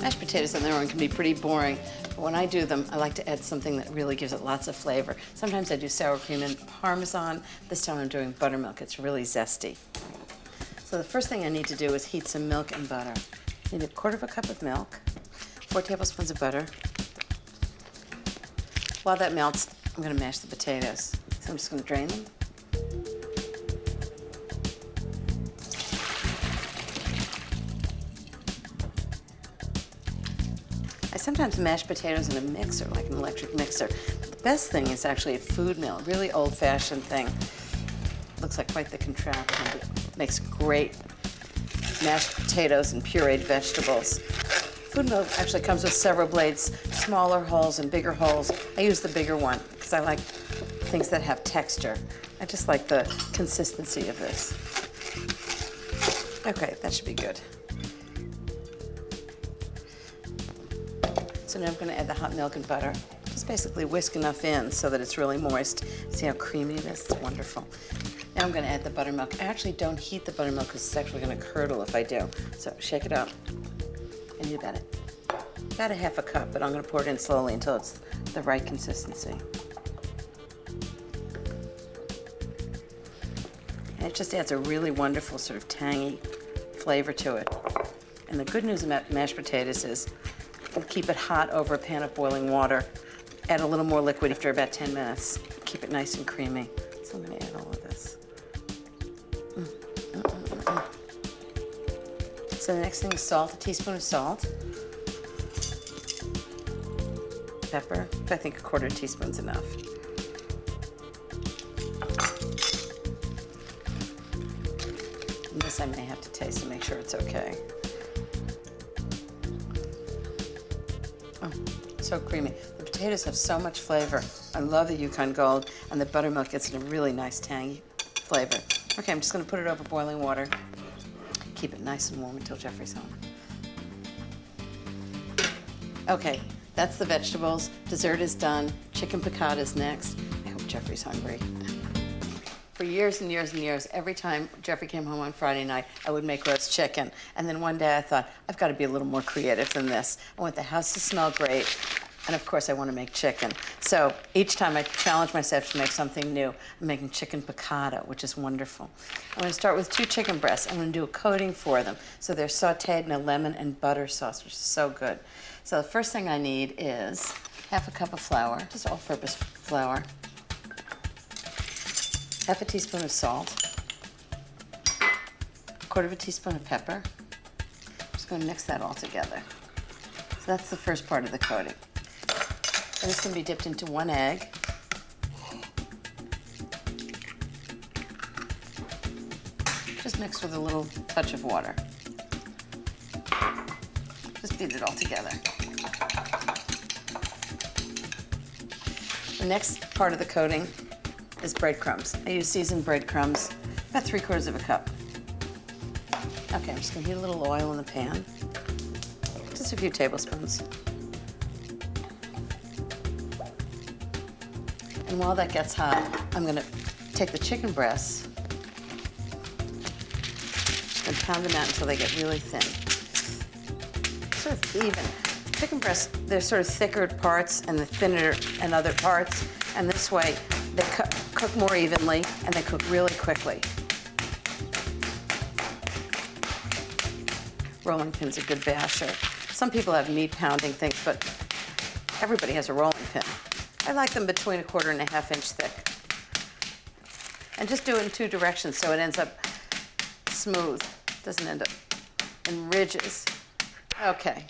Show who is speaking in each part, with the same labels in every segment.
Speaker 1: Mashed potatoes on their own can be pretty boring, but when I do them, I like to add something that really gives it lots of flavor. Sometimes I do sour cream and Parmesan. This time I'm doing buttermilk. It's really zesty. So the first thing I need to do is heat some milk and butter. I need 1/4 cup of milk, 4 tablespoons of butter. While that melts, I'm going to mash the potatoes. So I'm just going to drain them. I sometimes mash potatoes in a mixer, like an electric mixer. But the best thing is actually a food mill, a really old-fashioned thing. Looks like quite the contraption, but it makes great mashed potatoes and pureed vegetables. Food mill actually comes with several blades, smaller holes and bigger holes. I use the bigger one because I like things that have texture. I just like the consistency of this. Okay, that should be good. So now I'm going to add the hot milk and butter. Just basically whisk enough in so that it's really moist. See how creamy it is? It's wonderful. Now I'm going to add the buttermilk. I actually don't heat the buttermilk because it's actually going to curdle if I do. So shake it up. I need about a 1/2 cup, but I'm going to pour it in slowly until it's the right consistency. And it just adds a really wonderful sort of tangy flavor to it. And the good news about mashed potatoes is you keep it hot over a pan of boiling water. Add a little more liquid after about 10 minutes. Keep it nice and creamy. So I'm going to add all of this. So the next thing is salt, a teaspoon of salt. Pepper, I think 1/4 teaspoon's enough. And this I may have to taste to make sure it's okay. Oh, so creamy. The potatoes have so much flavor. I love the Yukon Gold, and the buttermilk gets a really nice tangy flavor. Okay, I'm just going to put it over boiling water. Keep it nice and warm until Jeffrey's home. Okay, that's the vegetables. Dessert is done. Chicken piccata is next. I hope Jeffrey's hungry. For years and years and years, every time Jeffrey came home on Friday night, I would make roast chicken. And then one day I thought, I've got to be a little more creative than this. I want the house to smell great. And of course, I want to make chicken. So each time I challenge myself to make something new. I'm making chicken piccata, which is wonderful. I'm going to start with 2 chicken breasts. I'm going to do a coating for them. So they're sauteed in a lemon and butter sauce, which is so good. So the first thing I need is 1/2 cup of flour, just all-purpose flour. 1/2 teaspoon of salt. 1/4 teaspoon of pepper. I'm just going to mix that all together. So that's the first part of the coating. And this can be dipped into 1 egg. Just mixed with a little touch of water. Just beat it all together. The next part of the coating is breadcrumbs. I use seasoned breadcrumbs, about 3/4 cup. Okay, I'm just going to heat a little oil in the pan. Just a few tablespoons. And while that gets hot, I'm going to take the chicken breasts and pound them out until they get really thin. Sort of even. Chicken breasts, they're sort of thicker parts and the thinner and other parts. And this way, they cook more evenly and they cook really quickly. Rolling pin's a good basher. Some people have meat pounding things, but everybody has a rolling pin. I like them between 1/4 and 1/2 inch thick. And just do it in 2 directions so it ends up smooth. Doesn't end up in ridges. Okay.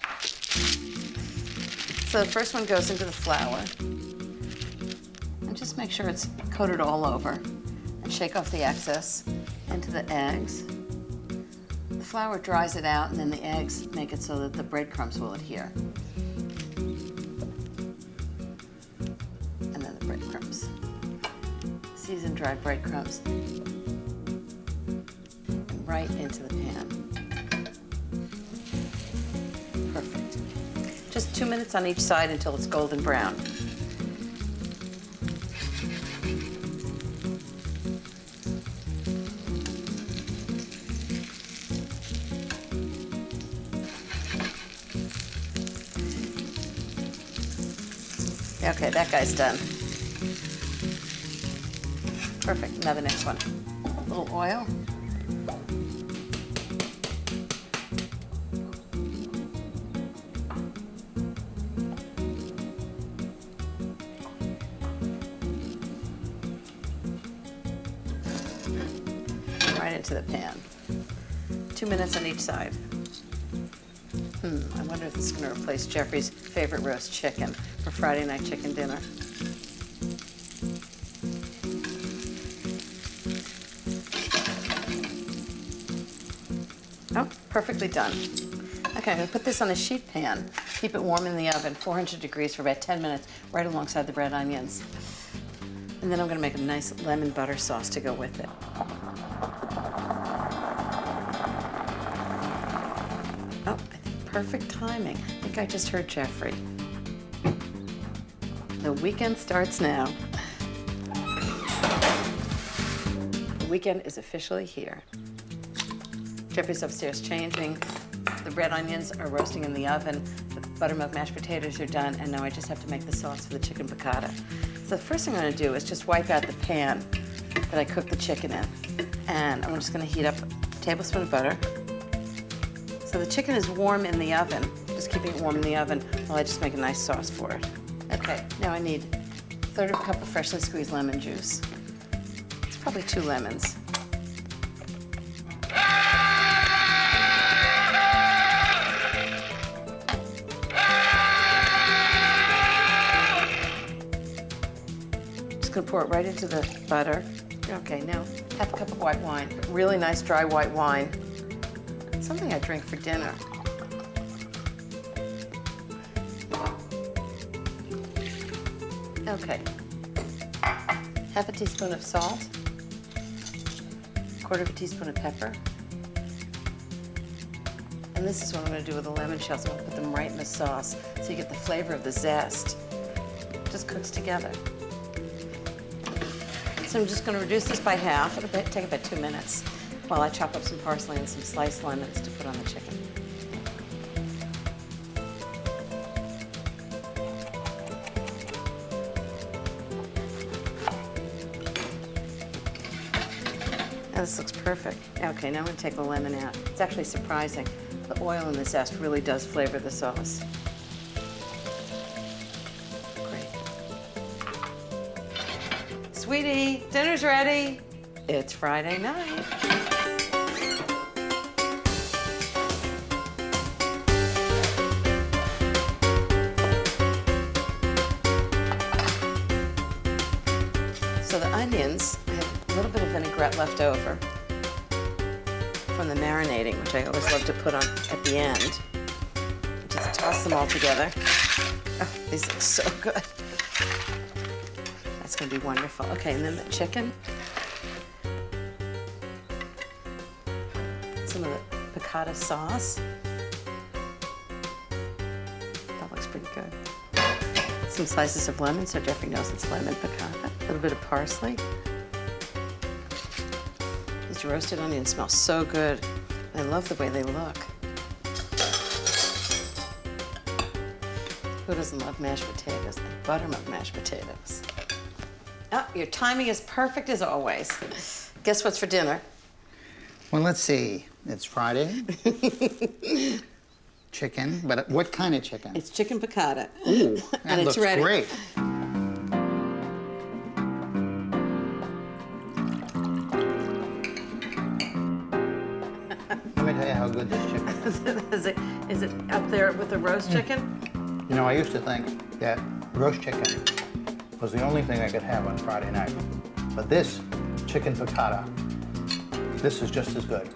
Speaker 1: So the first one goes into the flour. And just make sure it's coated all over. And shake off the excess into the eggs. The flour dries it out, and then the eggs make it so that the breadcrumbs will adhere. And then the breadcrumbs. Seasoned dried breadcrumbs. And right into the pan. Perfect. Just 2 minutes on each side until it's golden brown. Okay, that guy's done. Perfect. Now the next one. A little oil. Right into the pan. 2 minutes on each side. I wonder if this is going to replace Jeffrey's favorite roast chicken for Friday night chicken dinner. Oh, perfectly done. Okay, I'm going to put this on a sheet pan. Keep it warm in the oven, 400 degrees for about 10 minutes, right alongside the red onions. And then I'm going to make a nice lemon butter sauce to go with it. Oh, I think perfect timing. I think I just heard Jeffrey. The weekend starts now. The weekend is officially here. Jeffrey's upstairs changing. The red onions are roasting in the oven. The buttermilk mashed potatoes are done, and now I just have to make the sauce for the chicken piccata. So the first thing I'm going to do is just wipe out the pan that I cooked the chicken in. And I'm just going to heat up a tablespoon of butter. So the chicken is warm in the oven, just keeping it warm in the oven while I just make a nice sauce for it. Okay, now I need 1/3 cup of freshly squeezed lemon juice. It's probably 2 lemons. Just gonna pour it right into the butter. Okay, now 1/2 cup of white wine. Really nice dry white wine. Something I drink for dinner. Okay. 1/2 teaspoon of salt. 1/4 teaspoon of pepper. And this is what I'm going to do with the lemon shells. I'm going to put them right in the sauce so you get the flavor of the zest. It just cooks together. So I'm just going to reduce this by half. It'll take about 2 minutes while I chop up some parsley and some sliced lemons to put on the chicken. Now this looks perfect. Okay, now I'm going to take the lemon out. It's actually surprising. The oil in the zest really does flavor the sauce. Great. Sweetie, dinner's ready. It's Friday night. So the onions, I have a little bit of vinaigrette left over from the marinating, which I always love to put on at the end. Just toss them all together. Oh, these look so good. That's going to be wonderful. Okay, and then the chicken. Some of the piccata sauce. That looks pretty good. Some slices of lemon, so Jeffrey knows it's lemon piccata. A little bit of parsley. These roasted onions smell so good. I love the way they look. Who doesn't love mashed potatoes? And buttermilk mashed potatoes. Oh, your timing is perfect as always. Guess what's for dinner?
Speaker 2: Well, let's see. It's Friday. Chicken, but what kind of chicken?
Speaker 1: It's chicken piccata.
Speaker 2: Ooh, that
Speaker 1: and
Speaker 2: looks
Speaker 1: it's ready.
Speaker 2: great. Let me tell you how good this chicken is.
Speaker 1: Is it up there with the roast chicken?
Speaker 2: You know, I used to think that roast chicken was the only thing I could have on Friday night. But this chicken piccata, this is just as good.